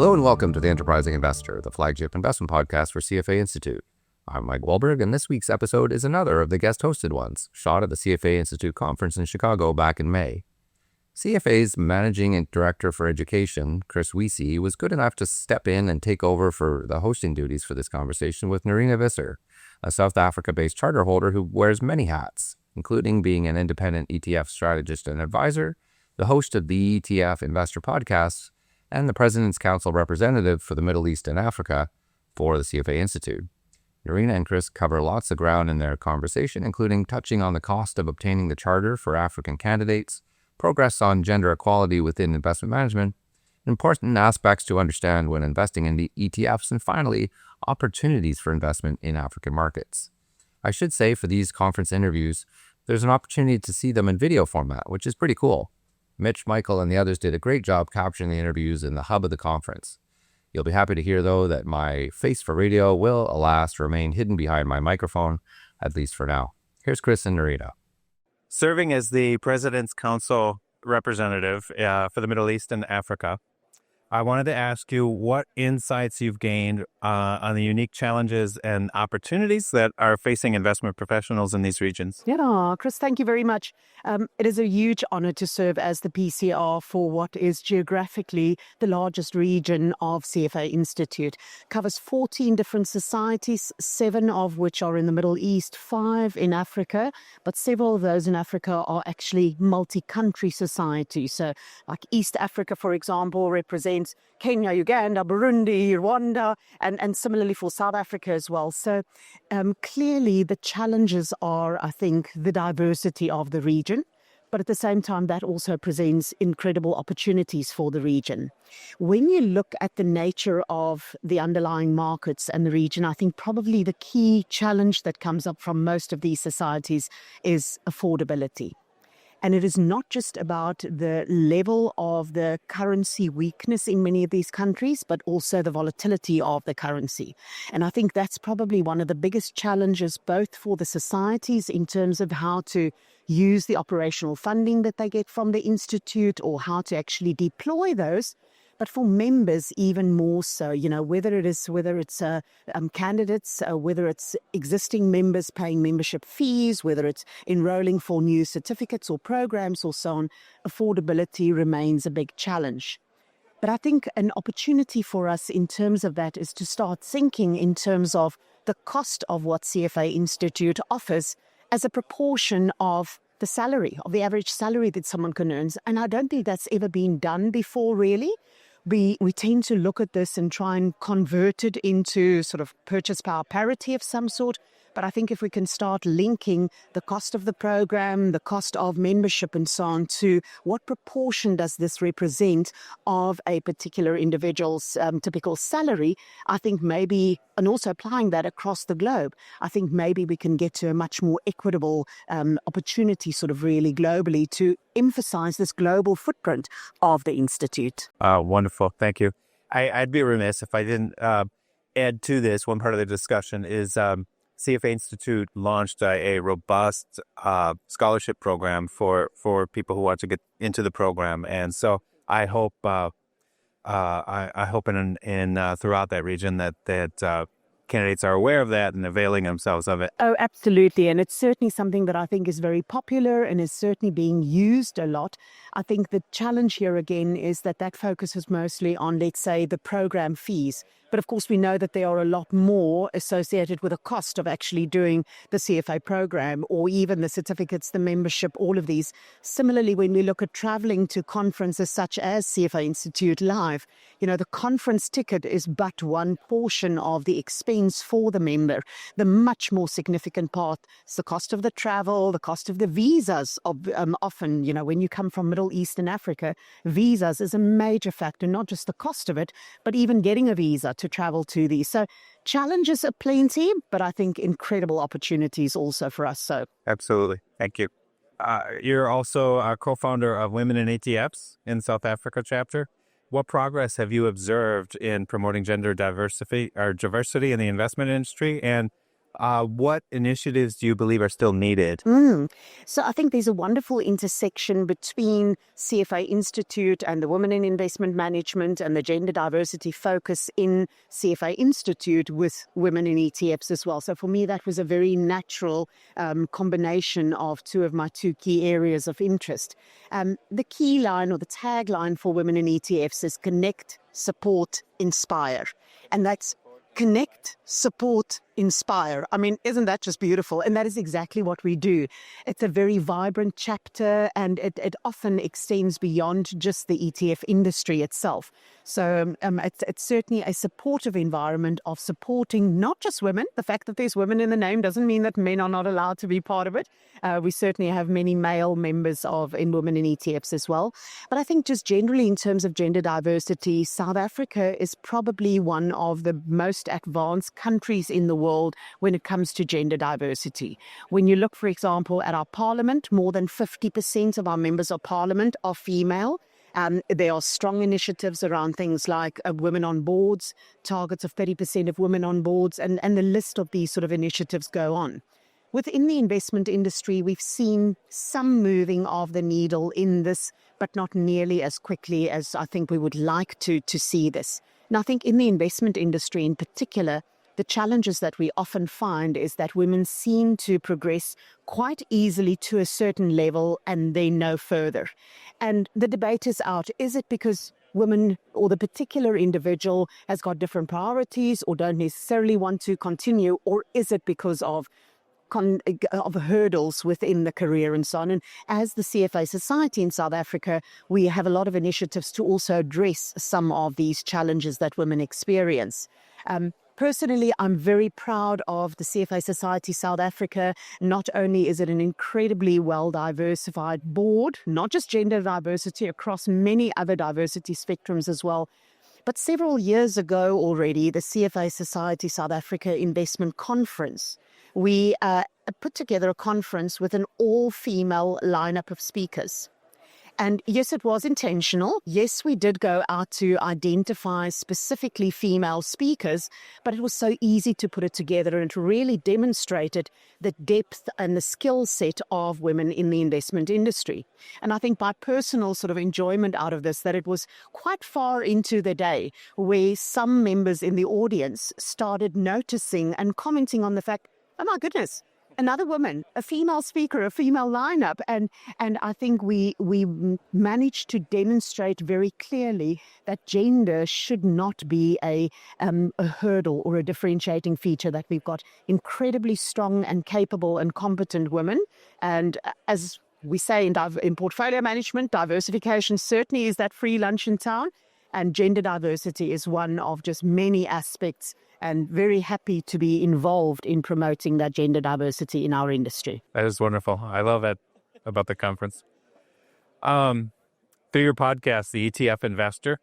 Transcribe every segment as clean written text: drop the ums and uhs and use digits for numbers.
Hello and welcome to The Enterprising Investor, the flagship investment podcast for CFA Institute. I'm Mike Wahlberg, and this week's episode is another of the guest-hosted ones, shot at the CFA Institute conference in Chicago back in May. CFA's Managing Director for Education, Wiese, was good enough to step in and take over for the hosting duties for this conversation with Nerina Visser, a South Africa-based charter holder who wears many hats, including being an independent ETF strategist and advisor, the host of the ETF Investor Podcast, and the President's Council representative for the Middle East and Africa for the CFA Institute. Nerina and Chris cover lots of ground in their conversation, including touching on the cost of obtaining the charter for African candidates, progress on gender equality within investment management, important aspects to understand when investing in the ETFs, and finally, opportunities for investment in African markets. I should say for these conference interviews, there's an opportunity to see them in video format, which is pretty cool. Mitch, Michael, and the others did a great job capturing the interviews in the hub of the conference. You'll be happy to hear, though, that my face for radio will, alas, remain hidden behind my microphone, at least for now. Here's Chris and Nerina. Serving as the President's Council representative for the Middle East and Africa, I wanted to ask you what insights you've gained on the unique challenges and opportunities that are facing investment professionals in these regions. Yeah, Chris, thank you very much. It is a huge honor to serve as the PCR for what is geographically the largest region of CFA Institute. Covers 14 different societies, 7 of which are in the Middle East, 5 in Africa, but several of those in Africa are actually multi-country societies. So like East Africa, for example, represents Kenya, Uganda, Burundi, Rwanda, and similarly for South Africa as well. So clearly the challenges are, I think, the diversity of the region, but at the same time that also presents incredible opportunities for the region. When you look at the nature of the underlying markets and the region, I think probably the key challenge that comes up from most of these societies is affordability. And it is not just about the level of the currency weakness in many of these countries, but also the volatility of the currency. And I think that's probably one of the biggest challenges, both for the societies in terms of how to use the operational funding that they get from the Institute or how to actually deploy those, but for members even more so, whether it's candidates, whether it's existing members paying membership fees, whether it's enrolling for new certificates or programs or so on, affordability remains a big challenge. But I think an opportunity for us in terms of that is to start thinking in terms of the cost of what CFA Institute offers as a proportion of the salary, of the average salary that someone can earn. And I don't think that's ever been done before, really. We tend to look at this and try and convert it into sort of purchase power parity of some sort. But I think if we can start linking the cost of the program, the cost of membership and so on to what proportion does this represent of a particular individual's typical salary, I think maybe, and also applying that across the globe, I think maybe we can get to a much more equitable opportunity sort of really globally to emphasize this global footprint of the Institute. Wonderful. Thank you. I'd be remiss if I didn't add to this. One part of the discussion is CFA Institute launched a robust scholarship program for people who want to get into the program, and so I hope I hope in throughout that region that candidates are aware of that and availing themselves of it. Oh, absolutely. And it's certainly something that I think is very popular and is certainly being used a lot. I think the challenge here again is that focuses mostly on, let's say, the program fees. But of course, we know that there are a lot more associated with the cost of actually doing the CFA program or even the certificates, the membership, all of these. Similarly, when we look at traveling to conferences such as CFA Institute Live, the conference ticket is but one portion of the expense for the member. The much more significant part is the cost of the travel, the cost of the visas. Often, when you come from Middle East and Africa, visas is a major factor, not just the cost of it, but even getting a visa to travel to these. So challenges are plenty, but I think incredible opportunities also for us. So absolutely. Thank you. You're also a co-founder of Women in ETFs in South Africa chapter. What progress have you observed in promoting gender diversity in the investment industry? And What initiatives do you believe are still needed? So I think there's a wonderful intersection between CFA Institute and the Women in Investment Management and the gender diversity focus in CFA Institute with women in ETFs as well. So for me, that was a very natural combination of two of my two key areas of interest. The key line or the tagline for women in ETFs is connect, support, inspire. And that's connect, support, inspire. I mean, isn't that just beautiful? And that is exactly what we do. It's a very vibrant chapter, and it often extends beyond just the ETF industry itself. So it's certainly a supportive environment of supporting not just women. The fact that there's women in the name doesn't mean that men are not allowed to be part of it. We certainly have many male members in women in ETFs as well. But I think just generally in terms of gender diversity, South Africa is probably one of the most advanced countries in the world when it comes to gender diversity. When you look, for example, at our parliament, more than 50% of our members of parliament are female. There are strong initiatives around things like women on boards, targets of 30% of women on boards, and the list of these sort of initiatives go on. Within the investment industry, we've seen some moving of the needle in this, but not nearly as quickly as I think we would like to see this. And I think in the investment industry in particular, the challenges that we often find is that women seem to progress quite easily to a certain level and then no further. And the debate is out. Is it because women or the particular individual has got different priorities or don't necessarily want to continue, or is it because of hurdles within the career and so on? And as the CFA Society in South Africa, we have a lot of initiatives to also address some of these challenges that women experience. Personally, I'm very proud of the CFA Society South Africa. Not only is it an incredibly well-diversified board, not just gender diversity, across many other diversity spectrums as well, but several years ago already, the CFA Society South Africa Investment Conference, we put together a conference with an all-female lineup of speakers. And yes, it was intentional. Yes, we did go out to identify specifically female speakers, but it was so easy to put it together, and it really demonstrated the depth and the skill set of women in the investment industry. And I think by personal sort of enjoyment out of this, that it was quite far into the day where some members in the audience started noticing and commenting on the fact, oh my goodness, another woman, a female speaker, a female lineup. And I think we managed to demonstrate very clearly that gender should not be a hurdle or a differentiating feature, that we've got incredibly strong and capable and competent women. And as we say in portfolio management, diversification certainly is that free lunch in town. And gender diversity is one of just many aspects, and very happy to be involved in promoting that gender diversity in our industry. That is wonderful. I love it about the conference. Through your podcast, The ETF Investor,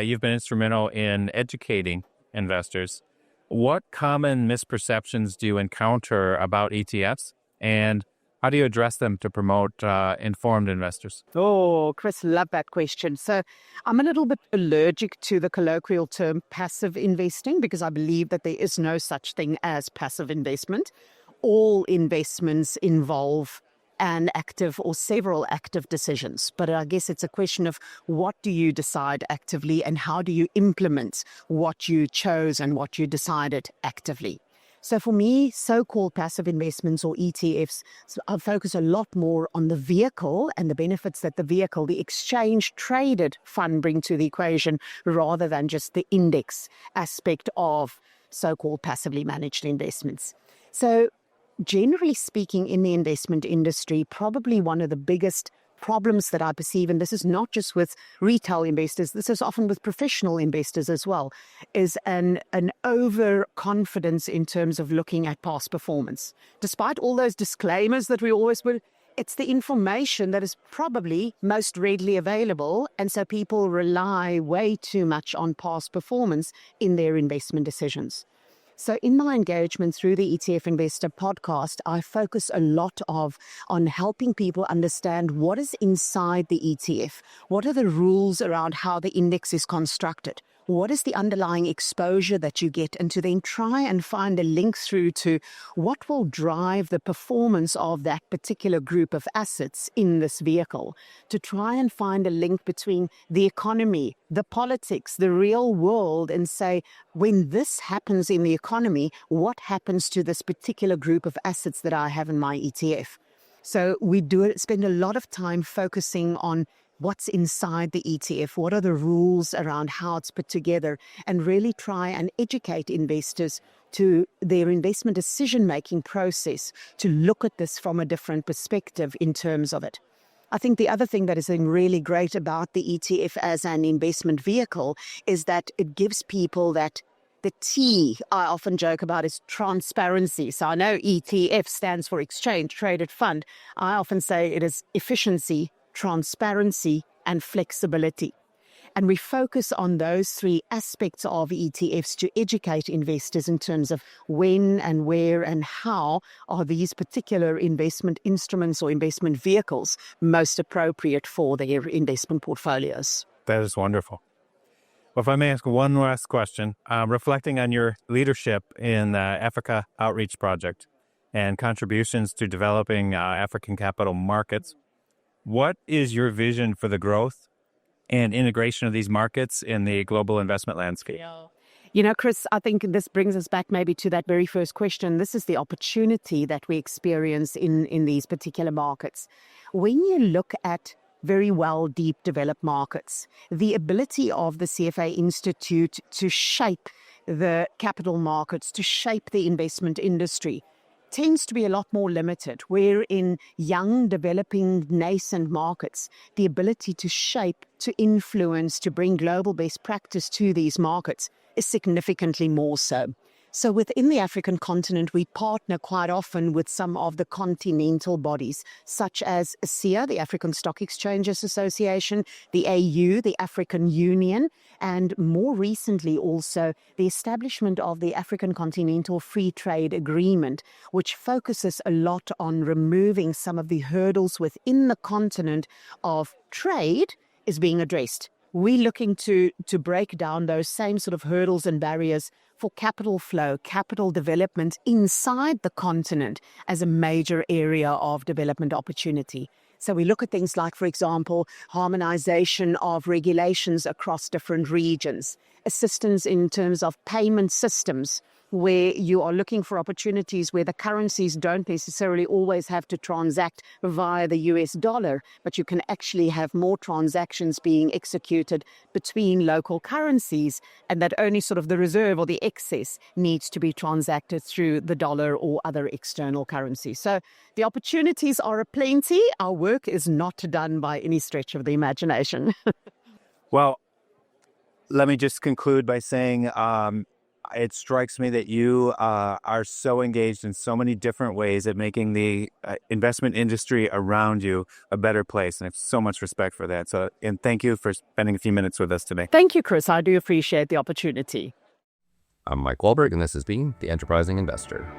you've been instrumental in educating investors. What common misperceptions do you encounter about ETFs, and how do you address them to promote informed investors? Oh, Chris, love that question. So I'm a little bit allergic to the colloquial term passive investing, because I believe that there is no such thing as passive investment. All investments involve an active or several active decisions. But I guess it's a question of what do you decide actively and how do you implement what you chose and what you decided actively. So for me, so-called passive investments or ETFs, I focus a lot more on the vehicle and the benefits that the vehicle, the exchange-traded fund, bring to the equation, rather than just the index aspect of so-called passively managed investments. So generally speaking, in the investment industry, probably one of the biggest problems that I perceive, and this is not just with retail investors, this is often with professional investors as well, is an overconfidence in terms of looking at past performance. Despite all those disclaimers that we always would, it's the information that is probably most readily available, and so people rely way too much on past performance in their investment decisions. So in my engagement through the ETF Investor podcast, I focus a lot on helping people understand what is inside the ETF. What are the rules around how the index is constructed? what is the underlying exposure that you get, and to then try and find a link through to what will drive the performance of that particular group of assets in this vehicle, to try and find a link between the economy, the politics, the real world, and say, when this happens in the economy, what happens to this particular group of assets that I have in my ETF? So we spend a lot of time focusing on what's inside the ETF, what are the rules around how it's put together, and really try and educate investors to their investment decision-making process to look at this from a different perspective in terms of it. I think the other thing that is really great about the ETF as an investment vehicle is that it gives people that the T I often joke about is transparency. So I know ETF stands for Exchange Traded Fund. I often say it is efficiency, transparency, and flexibility. And we focus on those three aspects of ETFs to educate investors in terms of when and where and how are these particular investment instruments or investment vehicles most appropriate for their investment portfolios. That is wonderful. Well, if I may ask one last question, reflecting on your leadership in the Africa Outreach Project and contributions to developing African capital markets, what is your vision for the growth and integration of these markets in the global investment landscape? You know, Chris, I think this brings us back maybe to that very first question. This is the opportunity that we experience in these particular markets. When you look at very well deep developed markets, the ability of the CFA Institute to shape the capital markets, to shape the investment industry, tends to be a lot more limited, where in young, developing, nascent markets, the ability to shape, to influence, to bring global best practice to these markets is significantly more so. So within the African continent, we partner quite often with some of the continental bodies, such as ASEA, the African Stock Exchanges Association, the AU, the African Union, and more recently also the establishment of the African Continental Free Trade Agreement, which focuses a lot on removing some of the hurdles within the continent of trade is being addressed. We're looking to break down those same sort of hurdles and barriers for capital flow, capital development inside the continent as a major area of development opportunity. So we look at things like, for example, harmonization of regulations across different regions, assistance in terms of payment systems, where you are looking for opportunities where the currencies don't necessarily always have to transact via the US dollar, but you can actually have more transactions being executed between local currencies, and that only sort of the reserve or the excess needs to be transacted through the dollar or other external currencies. So the opportunities are aplenty. Our work is not done by any stretch of the imagination. Well, let me just conclude by saying it strikes me that you are so engaged in so many different ways at making the investment industry around you a better place. And I have so much respect for that. So, and thank you for spending a few minutes with us today. Thank you, Chris. I do appreciate the opportunity. I'm Mike Wahlberg, and this has been The Enterprising Investor.